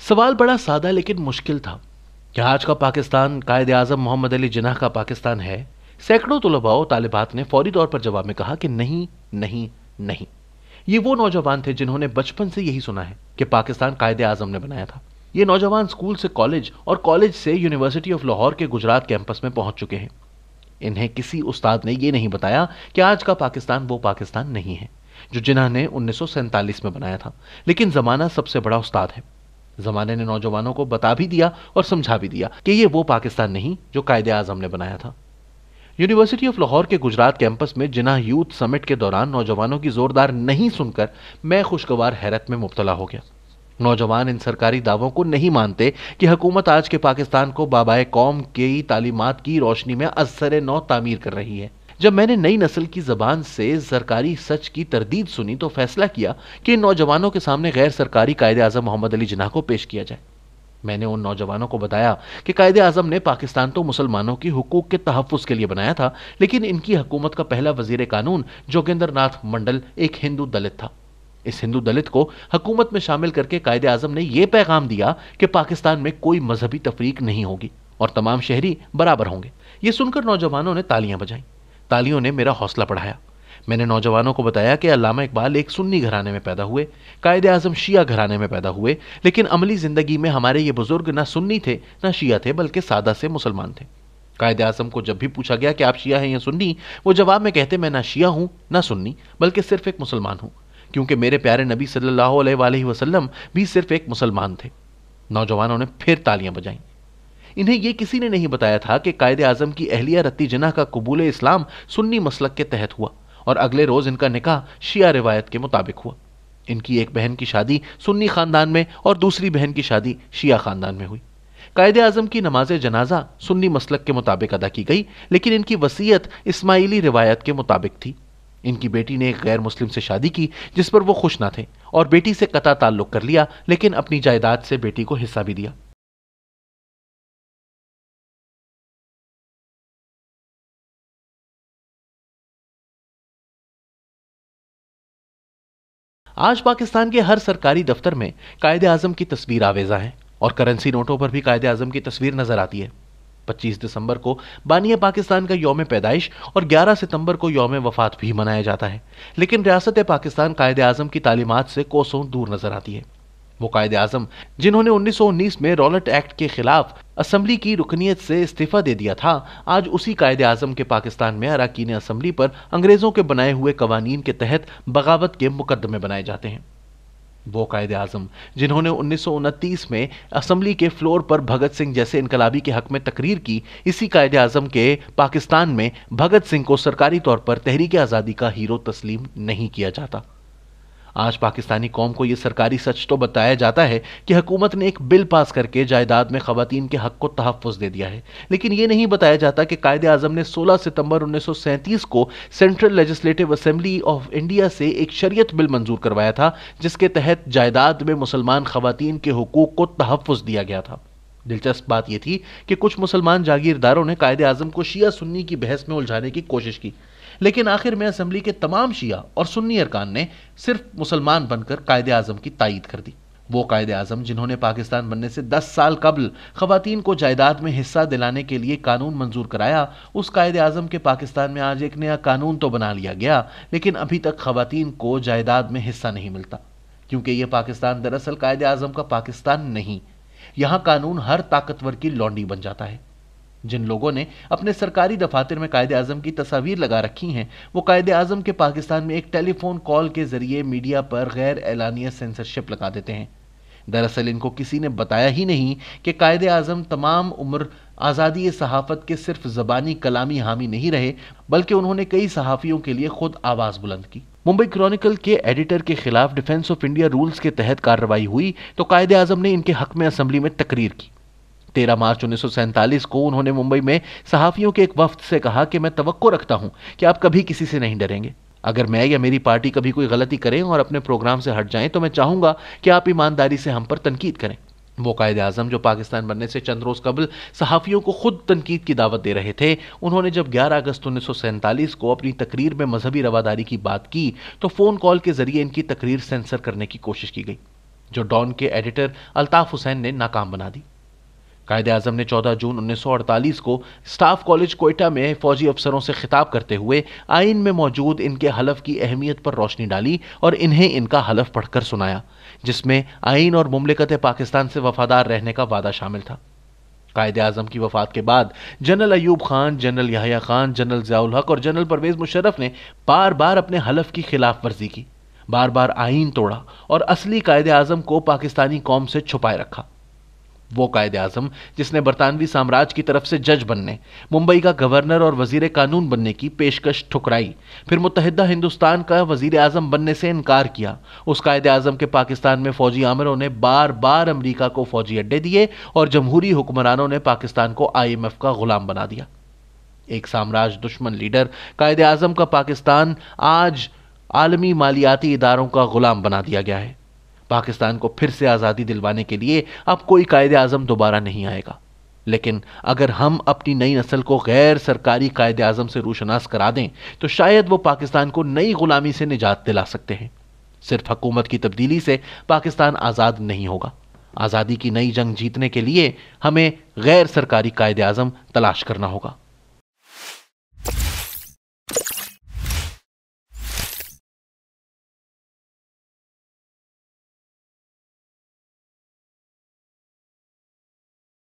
सवाल बड़ा सादा लेकिन मुश्किल था। क्या आज का पाकिस्तान कायदे आजम मोहम्मद अली जिन्नाह का पाकिस्तान है? सैकड़ों तुलबा और तालिबात ने फौरी तौर पर जवाब में कहा कि नहीं, नहीं, नहीं। ये वो नौजवान थे जिन्होंने बचपन से यही सुना है कि पाकिस्तान कायदे आजम ने बनाया था। ये नौजवान स्कूल से कॉलेज और कॉलेज से यूनिवर्सिटी ऑफ लाहौर के गुजरात कैंपस में पहुंच चुके हैं। इन्हें किसी उस्ताद ने यह नहीं बताया कि आज का पाकिस्तान वो पाकिस्तान नहीं है जो जिन्नाह ने 1947 में बनाया था। लेकिन जमाना सबसे बड़ा उस्ताद है। जमाने ने नौजवानों को बता भी दिया और समझा भी दिया कि ये वो पाकिस्तान नहीं जो कायदे आजम ने बनाया था। यूनिवर्सिटी ऑफ लाहौर के गुजरात कैंपस में जिन्नाह यूथ समिट के दौरान नौजवानों की जोरदार नहीं सुनकर मैं खुशगवार हैरत में मुब्तला हो गया। नौजवान इन सरकारी दावों को नहीं मानते कि हुकूमत आज के पाकिस्तान को बाबाए कौम की तालीमात की रोशनी में असर नौ तामीर कर रही है। जब मैंने नई नस्ल की जबान से सरकारी सच की तरदीद सुनी तो फैसला किया कि इन नौजवानों के सामने गैर सरकारी कायदे आजम मोहम्मद अली जिन्नाह को पेश किया जाए। मैंने उन नौजवानों को बताया कि कायदे आजम ने पाकिस्तान तो मुसलमानों की हुकूक के तहफ़्फ़ुज़ के लिए बनाया था, लेकिन इनकी हुकूमत का पहला वजीर कानून जोगिंदर नाथ मंडल एक हिंदू दलित था। इस हिंदू दलित को हुकूमत में शामिल करके कायदे आजम ने यह पैगाम दिया कि पाकिस्तान में कोई मजहबी तफरीक नहीं होगी और तमाम शहरी बराबर होंगे। ये सुनकर नौजवानों ने तालियां बजाईं। तालियों ने मेरा हौसला बढ़ाया। मैंने नौजवानों को बताया कि अल्लामा इकबाल एक सुन्नी घराने में पैदा हुए, कायदे आजम शिया घराने में पैदा हुए, लेकिन अमली जिंदगी में हमारे ये बुजुर्ग ना सुन्नी थे ना शिया थे, बल्कि सादा से मुसलमान थे। कायदे आजम को जब भी पूछा गया कि आप शिया हैं या सुन्नी, वो जवाब में कहते मैं ना शिया हूं ना सुन्नी, बल्कि सिर्फ एक मुसलमान हूं, क्योंकि मेरे प्यारे नबी सल्लल्लाहु अलैहि वसल्लम भी सिर्फ एक मुसलमान थे। नौजवानों ने फिर तालियां बजाईं। इन्हें यह किसी ने नहीं बताया था कि कायदे आजम की अहलिया रत्ती जिन्नाह का कबूल इस्लाम सुन्नी मसलक के तहत हुआ और अगले रोज इनका निकाह शिया रिवायत के मुताबिक हुआ। इनकी एक बहन की शादी सुन्नी खानदान में और दूसरी बहन की शादी शिया खानदान में हुई। कायदे आजम की नमाज जनाजा सुन्नी मसलक के मुताबिक अदा की गई, लेकिन इनकी वसीयत इस्माइली रिवायत के मुताबिक थी। इनकी बेटी ने एक गैर मुस्लिम से शादी की जिस पर वो खुश ना थे और बेटी से कता ताल्लुक कर लिया, लेकिन अपनी जायदाद से बेटी को हिस्सा भी दिया। आज पाकिस्तान के हर सरकारी दफ्तर में कायदे आजम की तस्वीर आवेजा है और करेंसी नोटों पर भी कायदे आजम की तस्वीर नजर आती है। 25 दिसंबर को बानिया पाकिस्तान का यौम पैदाइश और 11 सितंबर को यौम वफात भी मनाया जाता है, लेकिन रियासत पाकिस्तान कायदे आजम की तालीमात से कोसों दूर नजर आती है। वो कायदे आजम जिन्होंने 1919 में रॉलेट एक्ट के खिलाफ असम्बली की रुकनीत से इस्तीफा दे दिया था, आज उसी कायदे आजम के पाकिस्तान में अराकीन असम्बली पर अंग्रेजों के बनाए हुए कवानीन के तहत बगावत के मुकदमे बनाए जाते हैं। वो कायदे आजम जिन्होंने 1929 में असम्बली के फ्लोर पर भगत सिंह जैसे इनकलाबी के हक में तकरीर की, इसी कायदे आजम के पाकिस्तान में भगत सिंह को सरकारी तौर पर तहरीक आज़ादी का हीरो तस्लीम नहीं किया जाता। आज पाकिस्तानी कौम को यह सरकारी सच तो बताया जाता है कि हुकूमत ने एक बिल पास करके जायदाद में खवातीन के हक को तहफ़्फ़ुज़ दे दिया है, लेकिन यह नहीं बताया जाता कि कायदे आजम ने 16 सितंबर 1937 को central legislative assembly of India से एक शरीयत बिल मंजूर करवाया था, जिसके तहत जायदाद में मुसलमान खवातीन के हुकूक को तहफ़्फ़ुज़ दिया गया था। दिलचस्प बात यह थी कि कुछ मुसलमान जागीरदारों ने कायदे आजम को शिया सुन्नी की बहस में उलझाने की कोशिश की, लेकिन आखिर में असेंबली के तमाम शिया और सुन्नी अरकान ने सिर्फ मुसलमान बनकर कायदे आजम की तायीद कर दी। वो कायदे आजम जिन्होंने पाकिस्तान बनने से 10 साल कबल खवातीन को जायदाद में हिस्सा दिलाने के लिए कानून मंजूर कराया, उस कायदे आजम के पाकिस्तान में आज एक नया कानून तो बना लिया गया, लेकिन अभी तक खवातीन को जायदाद में हिस्सा नहीं मिलता, क्योंकि यह पाकिस्तान दरअसल कायदे आजम का पाकिस्तान नहीं। यहां कानून हर ताकतवर की लौंडी बन जाता है। जिन लोगों ने अपने सरकारी दफातर में कायदे आजम की तस्वीर लगा रखी हैं, वो कायदे आजम के पाकिस्तान में एक टेलीफोन कॉल के जरिए मीडिया पर गैर एलानिया सेंसरशिप लगा देते हैं। दरअसल इनको किसी ने बताया ही नहीं कि कायदे आजम तमाम उम्र आज़ादी सहाफ़त के सिर्फ ज़बानी कलामी हामी नहीं रहे, बल्कि उन्होंने कई सहाफ़ियों के लिए खुद आवाज़ बुलंद की। मुंबई क्रॉनिकल के एडिटर के खिलाफ डिफेंस ऑफ इंडिया रूल्स के तहत कार्रवाई हुई तो कायदे आजम ने इनके हक में असेंबली में तकरीर की। 13 मार्च 1947 को उन्होंने मुंबई में सहाफ़ियों के एक वफ्द से कहा कि मैं तवक्को रखता हूं कि आप कभी किसी से नहीं डरेंगे। अगर मैं या मेरी पार्टी कभी कोई गलती करें और अपने प्रोग्राम से हट जाएं तो मैं चाहूंगा कि आप ईमानदारी से हम पर तनकीद करें। वो कायदे आजम जो पाकिस्तान बनने से चंद रोज कबल सहाफ़ियों को खुद तनकीद की दावत दे रहे थे, उन्होंने जब 11 अगस्त 1947 को अपनी तकरीर में मजहबी रवादारी की बात की तो फ़ोन कॉल के जरिए इनकी तकरीर सेंसर करने की कोशिश की गई। جو ڈان کے ایڈیٹر الطاف حسین نے ناکام بنا دی۔ قائد اعظم نے 14 جون 1948 کو اسٹاف کالج کوئٹہ میں فوجی افسروں سے خطاب کرتے ہوئے آئین میں موجود ان کے حلف کی اہمیت پر روشنی ڈالی اور انہیں ان کا حلف پڑھ کر سنایا، جس میں آئین اور مملکت پاکستان سے وفادار رہنے کا وعدہ شامل تھا۔ قائد اعظم کی وفات کے بعد general Ayub Khan, general Yahya Khan, general Zia الحق اور جنرل پرویز مشرف نے بار بار اپنے حلف کی خلاف ورزی کی، بار بار آئین توڑا اور اصلی قائد اعظم کو پاکستانی قوم سے چھپائے رکھا۔ وہ قائد اعظم جس نے برطانوی سامراج کی طرف سے جج بننے، ممبئی کا گورنر اور وزیر قانون بننے کی پیشکش ٹھکرائی، پھر متحدہ ہندوستان کا وزیر اعظم بننے سے انکار کیا، اس قائد اعظم کے پاکستان میں فوجی آمروں نے بار بار امریکہ کو فوجی اڈے دیے اور جمہوری حکمرانوں نے پاکستان کو IMF کا غلام بنا دیا۔ ایک سامراج دشمن لیڈر قائد اعظم کا پاکستان آج عالمی مالیاتی اداروں کا غلام بنا دیا گیا ہے۔ پاکستان کو پھر سے آزادی دلوانے کے لیے اب کوئی قائد اعظم دوبارہ نہیں آئے گا، لیکن اگر ہم اپنی نئی نسل کو غیر سرکاری قائد اعظم سے روشناس کرا دیں تو شاید وہ پاکستان کو نئی غلامی سے نجات دلا سکتے ہیں۔ صرف حکومت کی تبدیلی سے پاکستان آزاد نہیں ہوگا۔ آزادی کی نئی جنگ جیتنے کے لیے ہمیں غیر سرکاری قائد اعظم تلاش کرنا ہوگا۔